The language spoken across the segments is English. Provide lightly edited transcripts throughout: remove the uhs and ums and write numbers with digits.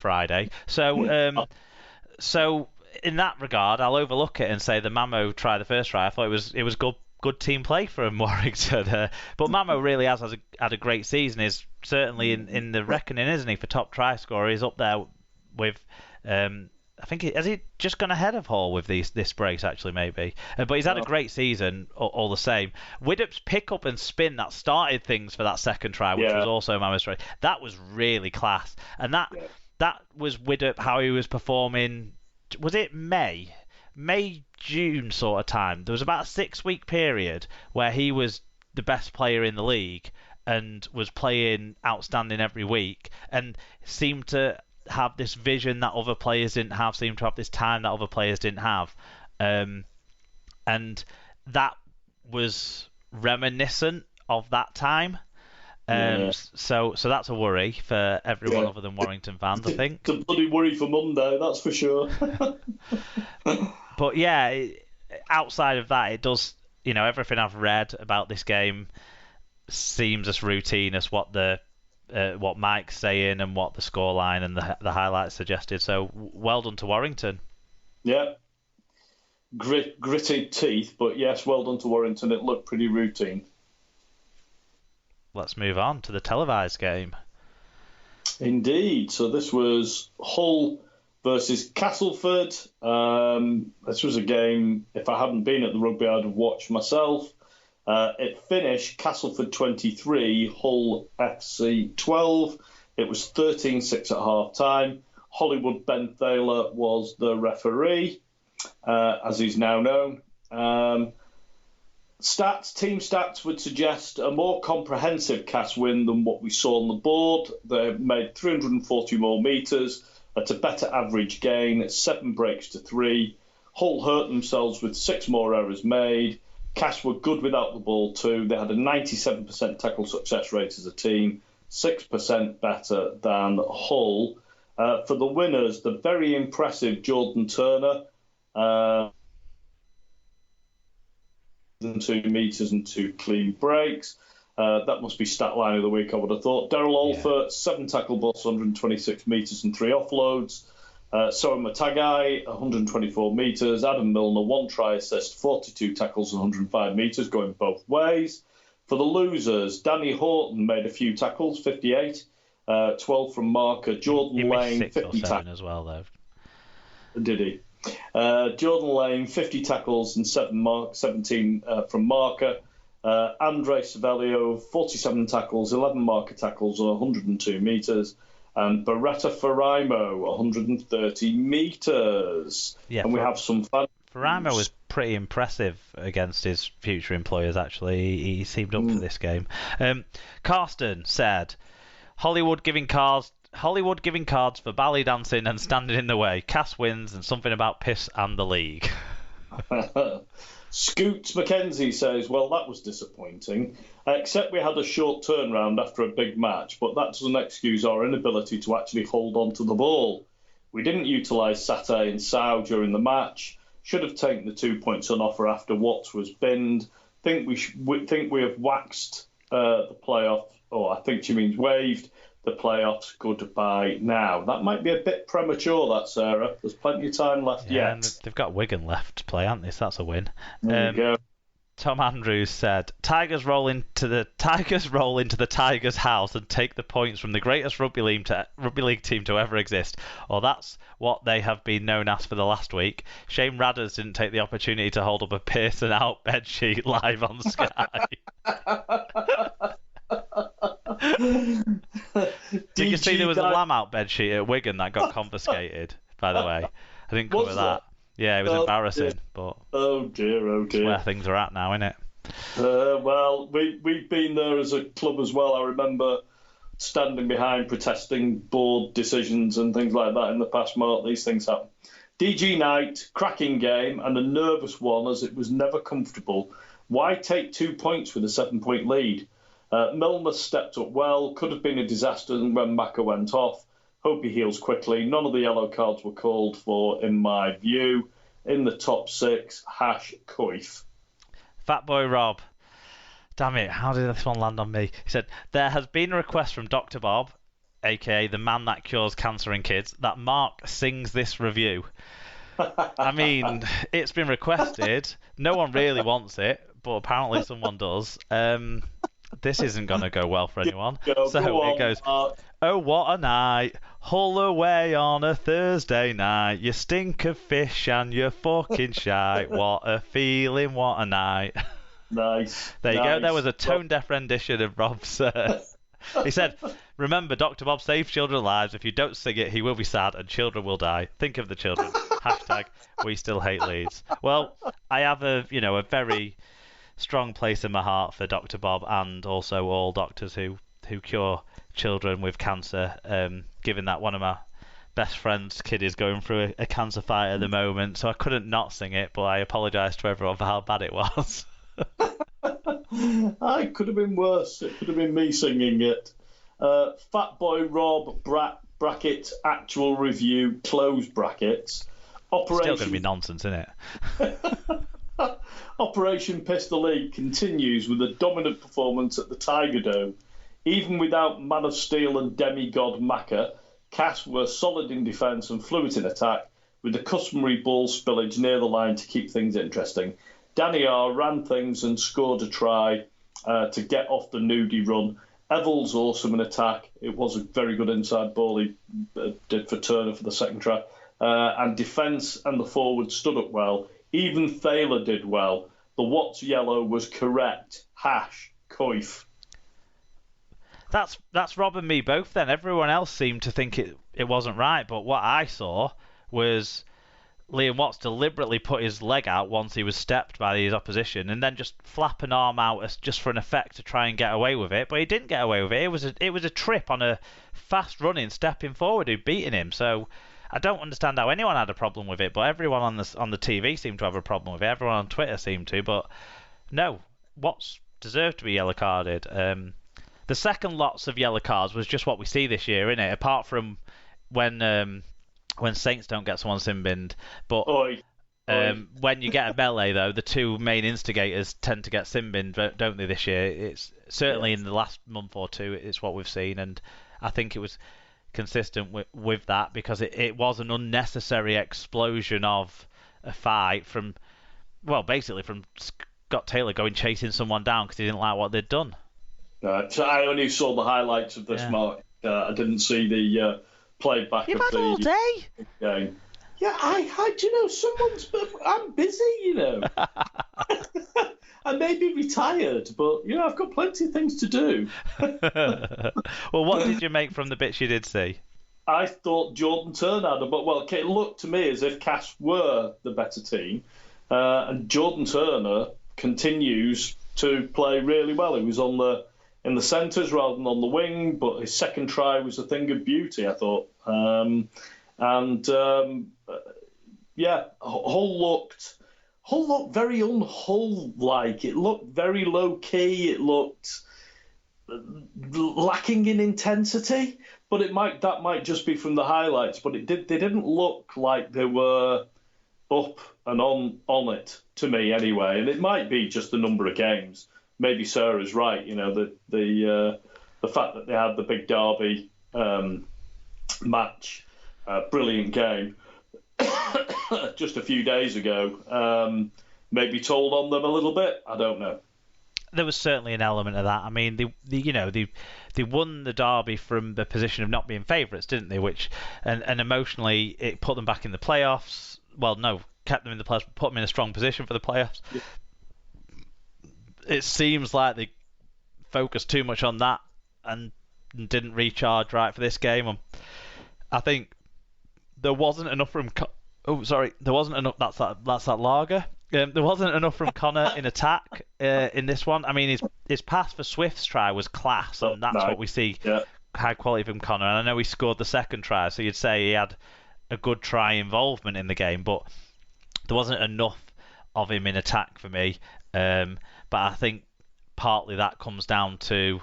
Friday. So in that regard, I'll overlook it and say the Mamo try the first try. I thought it was good team play from Warrington. But Mamo really had a great season. He's certainly in the reckoning, isn't he, for top try scorer? He's up there with. I think has he just gone ahead of Hall with this brace actually maybe, but he's had a great season all the same. Widdop's pick up and spin that started things for that second try, which was also Mamo's try. That was really class, and that was Widdop how he was performing. Was it May, June sort of time? There was about a 6-week period where he was the best player in the league and was playing outstanding every week, and seemed to have this vision that other players didn't have, seemed to have this time that other players didn't have, and that was reminiscent of that time. So that's a worry for everyone other than Warrington fans, I think. It's a bloody worry for Monday, that's for sure. But yeah, outside of that, it does. Everything I've read about this game seems as routine as what Mike's saying and what the scoreline and the highlights suggested. So well done to Warrington. Yeah, gritted teeth, but yes, well done to Warrington. It looked pretty routine. Let's move on to the televised game. Indeed. So this was Hull versus Castleford. This was a game, if I hadn't been at the rugby, I'd have watched myself. It finished Castleford 23, Hull FC 12. It was 13-6 at half-time. Hollywood Ben Thaler was the referee, as he's now known. Team stats would suggest a more comprehensive Cas win than what we saw on the board. They made 340 more metres at a better average gain, 7 breaks to 3. Hull hurt themselves with 6 more errors made. Cas were good without the ball too. They had a 97% tackle success rate as a team, 6% better than Hull. For the winners, the very impressive Jordan Turner, 2 metres and 2 clean breaks. That must be stat line of the week, I would have thought. Daryl Alford, 7 tackle busts, 126 metres and 3 offloads. Soa Matagai, 124 metres. Adam Milner, 1 try assist, 42 tackles and 105 metres, going both ways. For the losers, Danny Horton made a few tackles, 58, 12 from marker. Jordan Lane, 50 tackles as well, though. Did he? Jordan Lane, 50 tackles and 17 from marker. Andre Savelio, 47 tackles, 11 marker tackles, 102 metres. And Beretta Faraimo, 130 metres. Yeah, and we have some fans. Faraimo was pretty impressive against his future employers, actually. He seemed up for this game. Karsten said, Hollywood giving cards for ballet dancing and standing in the way. Cas wins and something about piss and the league. Scoots McKenzie says, well, that was disappointing, except we had a short turnaround after a big match, but that doesn't excuse our inability to actually hold on to the ball. We didn't utilise Satay and Sau during the match. Should have taken the 2 points on offer after Watts was binned. Think we have waxed the playoff, or I think she means waived the playoffs goodbye now. That might be a bit premature, that, Sarah. There's plenty of time left yet. And they've got Wigan left to play, haven't they? So that's a win. There you go. Tom Andrews said, Tigers roll into the Tigers' house and take the points from the greatest rugby league team to ever exist. Or that's what they have been known as for the last week. Shame Radders didn't take the opportunity to hold up a Pearson out bedsheet live on Sky. Did you see there was a lamb out bedsheet at Wigan that got confiscated, by the way? I didn't cover that. Yeah, it was embarrassing, dear. but oh dear. That's where things are at now, isn't it? Well, we've been there as a club as well. I remember standing behind protesting board decisions and things like that in the past, Mark. These things happen. DG Knight, cracking game and a nervous one as it was never comfortable. Why take 2 points with a 7-point lead? Milner stepped up well, could have been a disaster when Maka went off. Hope he heals quickly. None of the yellow cards were called for, in my view. In the top 6, Coif. Fatboy Rob. Damn it, how did this one land on me? He said, there has been a request from Dr. Bob, aka the man that cures cancer in kids, that Mark sings this review. I mean, it's been requested. No one really wants it, but apparently someone does. This isn't going to go well for anyone. So it goes, oh, what a night. Hull away on a Thursday night. You stink of fish and you're fucking shite. What a feeling, what a night. Nice. There you go. There was a tone-deaf rendition of Rob's. He said, remember, Dr. Bob saves children's lives. If you don't sing it, he will be sad and children will die. Think of the children. Hashtag we still hate Leeds. Well, I have a very strong place in my heart for Dr. Bob and also all doctors who cure children with cancer, given that one of my best friend's kid is going through a cancer fight at the moment, so I couldn't not sing it, but I apologise to everyone for how bad it was. It could have been worse. It could have been me singing it. Fatboy Rob, bracket, actual review, close brackets. Still going to be nonsense, isn't it? Operation Pistol League continues with a dominant performance at the Tiger Dome. Even without Man of Steel and demigod Macca, Cass were solid in defence and fluid in attack, with the customary ball spillage near the line to keep things interesting. Danny R ran things and scored a try to get off the nudie run. Evil's awesome in attack. It was a very good inside ball he did for Turner for the second try. And defence and the forward stood up well. Even Thaler did well. The Watts yellow was correct. Coif. That's Rob and me both then. Everyone else seemed to think it wasn't right, but what I saw was Liam Watts deliberately put his leg out once he was stepped by his opposition and then just flap an arm out just for an effect to try and get away with it, but he didn't get away with it. It was a trip on a fast running stepping forward who'd beaten him. So I don't understand how anyone had a problem with it, but everyone on the TV seemed to have a problem with it. Everyone on Twitter seemed to, but no, Watts deserved to be yellow carded. The second lots of yellow cards was just what we see this year, innit? Apart from when Saints don't get someone sin-binned. But when you get a melee, though, the two main instigators tend to get sin-binned, don't they, this year? It's certainly in the last month or two, it's what we've seen. And I think it was consistent with that because it was an unnecessary explosion of a fight from Scott Taylor going chasing someone down because he didn't like what they'd done. So I only saw the highlights of this, Mark. I didn't see the playback You've of had the all day. game. Yeah, I had, I'm busy, I may be retired, but, I've got plenty of things to do. Well, what did you make from the bits you did see? I thought Jordan Turner had it looked to me as if Cass were the better team, and Jordan Turner continues to play really well. He was in the centres rather than on the wing, but his second try was a thing of beauty, I thought. Hull looked very un-Hull-like. It looked very low-key. It looked lacking in intensity, but that might just be from the highlights. But they didn't look like they were up and on it to me anyway. And it might be just the number of games. Maybe Sarah's right. The fact that they had the big derby match, brilliant game, just a few days ago, maybe told on them a little bit. I don't know. There was certainly an element of that. I mean, they won the derby from the position of not being favourites, didn't they? Which and emotionally, it put them back in the playoffs. Well, no, kept them in the playoffs, put them in a strong position for the playoffs. Yeah. It seems like they focused too much on that and didn't recharge right for this game. I think there wasn't enough from. There wasn't enough. That's that lager. There wasn't enough from Connor in attack in this one. I mean, his pass for Swift's try was class, and that's what we see. Yeah. High quality from Connor. And I know he scored the second try, so you'd say he had a good try involvement in the game, but there wasn't enough of him in attack for me. But I think partly that comes down to,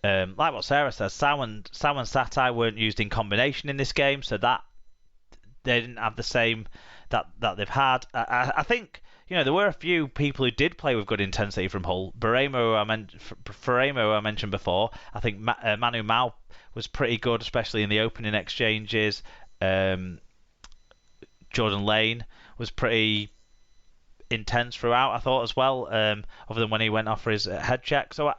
like what Sarah says, Sow and Satai weren't used in combination in this game, so that they didn't have the same that they've had. I think, there were a few people who did play with good intensity from Hull. Faremo I mentioned before. I think Manu Mao was pretty good, especially in the opening exchanges. Jordan Lane was pretty intense throughout, I thought, as well, other than when he went off for his head check. So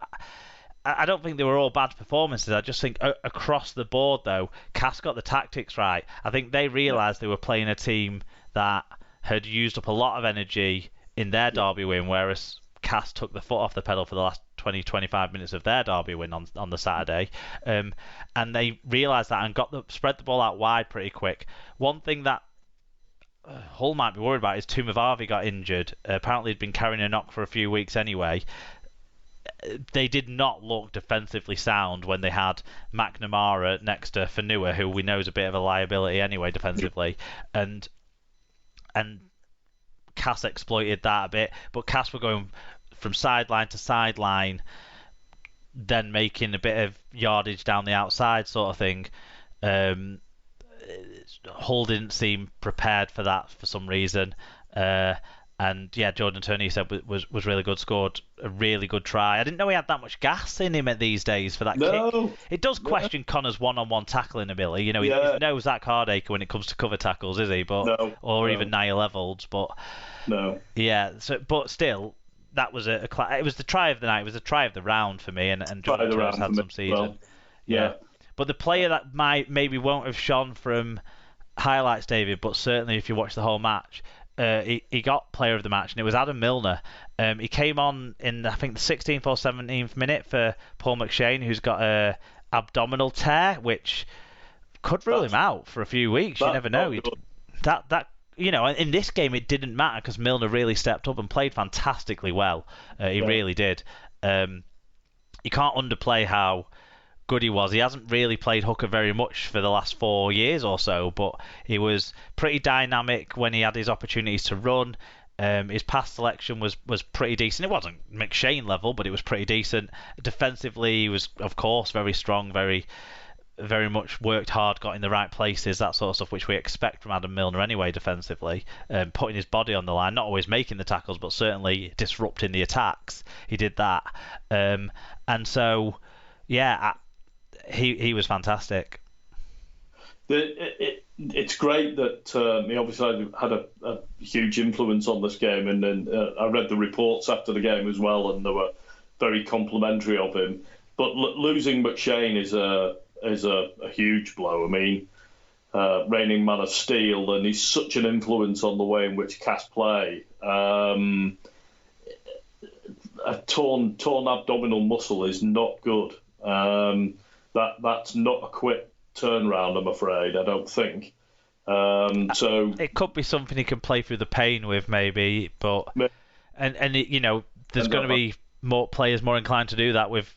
I don't think they were all bad performances. I just think across the board, though, Cass got the tactics right. I think they realised they were playing a team that had used up a lot of energy in their derby win, whereas Cass took the foot off the pedal for the last 20-25 minutes of their derby win on the Saturday. And they realised that and spread the ball out wide pretty quick. One thing that Hull might be worried about is Tumavarvi got injured. Apparently he'd been carrying a knock for a few weeks anyway. They did not look defensively sound when they had McNamara next to Fanua, who we know is a bit of a liability anyway defensively, and Cass exploited that a bit. But Cass were going from sideline to sideline, then making a bit of yardage down the outside sort of thing. Hull didn't seem prepared for that for some reason. And yeah, Jordan Turney, you said, was really good, scored a really good try. I didn't know he had that much gas in him these days for that kick. It does question Connor's one-on-one tackling ability. He's no Zach Hardacre when it comes to cover tackles, is he? Even Niall Evolds, but no. Yeah, but still, that was it was the try of the night. It was the try of the round for me, and Jordan Turner's had some season. Well, yeah. But the player that maybe won't have shone from highlights, David, but certainly if you watch the whole match, he got player of the match, and it was Adam Milner. He came on in, I think, the 16th or 17th minute for Paul McShane, who's got a abdominal tear, which could rule him out for a few weeks. You never know. In this game it didn't matter because Milner really stepped up and played fantastically well. He really did. You can't underplay how good he was. He hasn't really played hooker very much for the last 4 years or so, but he was pretty dynamic when he had his opportunities to run. His pass selection was pretty decent. It wasn't McShane level, but it was pretty decent. Defensively, he was, of course, very strong, very much worked hard, got in the right places, that sort of stuff, which we expect from Adam Milner anyway defensively. Putting his body on the line, not always making the tackles, but certainly disrupting the attacks. He did that. And so, yeah, he was fantastic. It's great that he obviously had a huge influence on this game, and I read the reports after the game as well, and they were very complimentary of him. But losing McShane is a huge blow. I mean, reigning man of steel, and he's such an influence on the way in which Cass play. A torn abdominal muscle is not good. That's not a quick turnaround, I'm afraid. I don't think. So it could be something he can play through the pain with, maybe. But there's going to be more players more inclined to do that with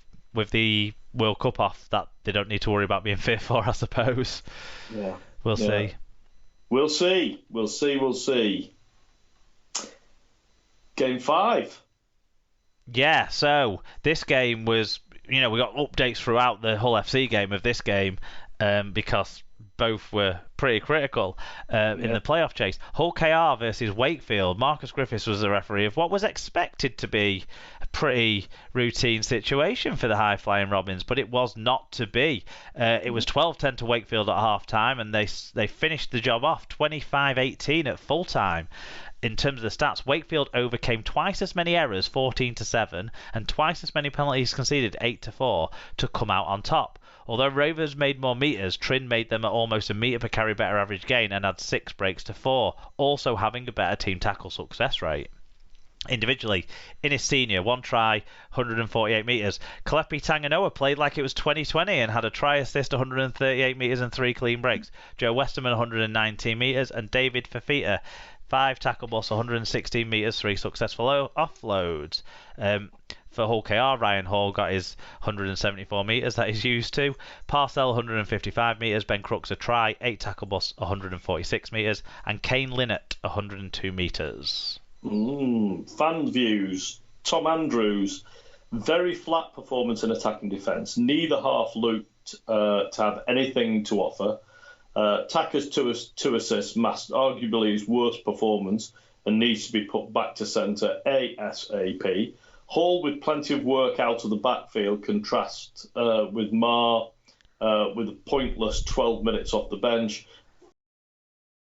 the World Cup off, that they don't need to worry about being fit for, I suppose. Yeah. We'll see. We'll see. Game 5. Yeah, so this game was, we got updates throughout the Hull FC game of this game because both were pretty critical in the playoff chase. Hull KR versus Wakefield. Marcus Griffiths was the referee of what was expected to be a pretty routine situation for the high-flying Robins, but it was not to be. It was 12-10 to Wakefield at half-time, and they finished the job off 25-18 at full-time. In terms of the stats, Wakefield overcame twice as many errors, 14-7, and twice as many penalties conceded, 8-4, to come out on top. Although Rovers made more metres, Trin made them at almost a metre per carry better average gain and had 6 breaks to 4, also having a better team tackle success rate. Individually, Innis Senior, 1 try, 148 metres. Kalepi Tanganoa played like it was 2020 and had a try assist, 138 metres and 3 clean breaks. Joe Westerman, 119 metres, and David Fafita, 5 tackle busts, 116 metres, 3 successful offloads. For Hull KR, Ryan Hall got his 174 metres that he's used to. Parcell, 155 metres. Ben Crooks, a try. 8 tackle busts, 146 metres. And Kane Linnett, 102 metres. Fan views. Tom Andrews, very flat performance in attacking defence. Neither half looked to have anything to offer. Tacker's 2 assists masked arguably his worst performance. and needs to be put back to centre ASAP. Hall, with plenty of work out of the backfield, contrasts with Marr with a pointless 12 minutes off the bench.